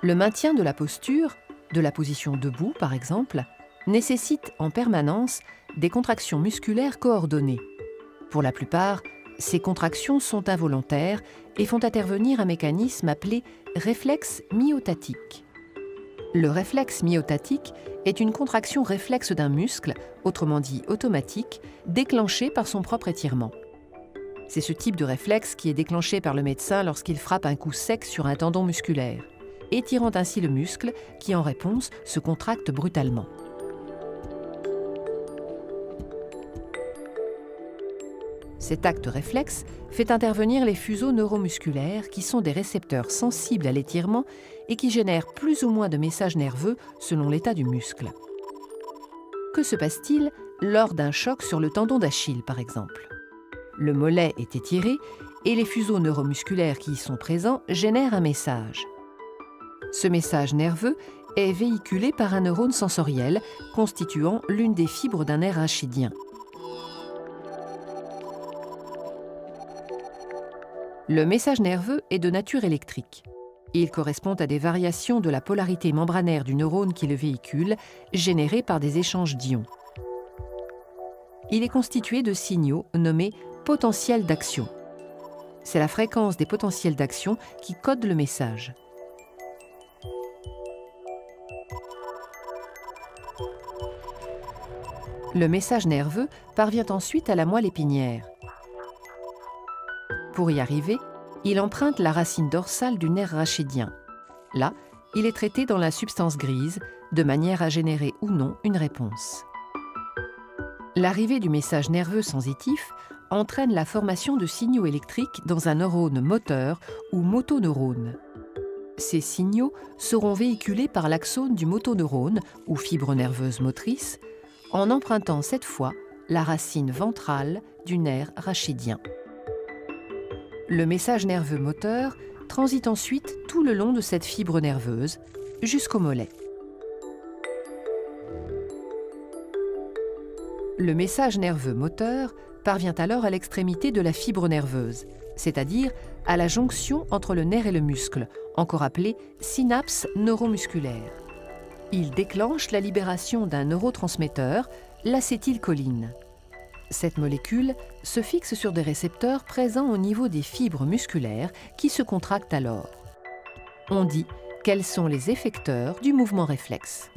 Le maintien de la posture, de la position debout par exemple, nécessite en permanence des contractions musculaires coordonnées. Pour la plupart, ces contractions sont involontaires et font intervenir un mécanisme appelé réflexe myotatique. Le réflexe myotatique est une contraction réflexe d'un muscle, autrement dit automatique, déclenchée par son propre étirement. C'est ce type de réflexe qui est déclenché par le médecin lorsqu'il frappe un coup sec sur un tendon musculaire, étirant ainsi le muscle qui, en réponse, se contracte brutalement. Cet acte réflexe fait intervenir les fuseaux neuromusculaires qui sont des récepteurs sensibles à l'étirement et qui génèrent plus ou moins de messages nerveux selon l'état du muscle. Que se passe-t-il lors d'un choc sur le tendon d'Achille, par exemple ? Le mollet est étiré et les fuseaux neuromusculaires qui y sont présents génèrent un message. Ce message nerveux est véhiculé par un neurone sensoriel constituant l'une des fibres d'un nerf rachidien. Le message nerveux est de nature électrique. Il correspond à des variations de la polarité membranaire du neurone qui le véhicule, générées par des échanges d'ions. Il est constitué de signaux nommés potentiels d'action. C'est la fréquence des potentiels d'action qui code le message. Le message nerveux parvient ensuite à la moelle épinière. Pour y arriver, il emprunte la racine dorsale du nerf rachidien. Là, il est traité dans la substance grise, de manière à générer ou non une réponse. L'arrivée du message nerveux sensitif entraîne la formation de signaux électriques dans un neurone moteur ou motoneurone. Ces signaux seront véhiculés par l'axone du motoneurone ou fibre nerveuse motrice, en empruntant cette fois la racine ventrale du nerf rachidien. Le message nerveux moteur transite ensuite tout le long de cette fibre nerveuse jusqu'au mollet. Le message nerveux moteur parvient alors à l'extrémité de la fibre nerveuse, c'est-à-dire à la jonction entre le nerf et le muscle, encore appelée synapse neuromusculaire. Il déclenche la libération d'un neurotransmetteur, l'acétylcholine. Cette molécule se fixe sur des récepteurs présents au niveau des fibres musculaires qui se contractent alors. On dit qu'elles sont les effecteurs du mouvement réflexe.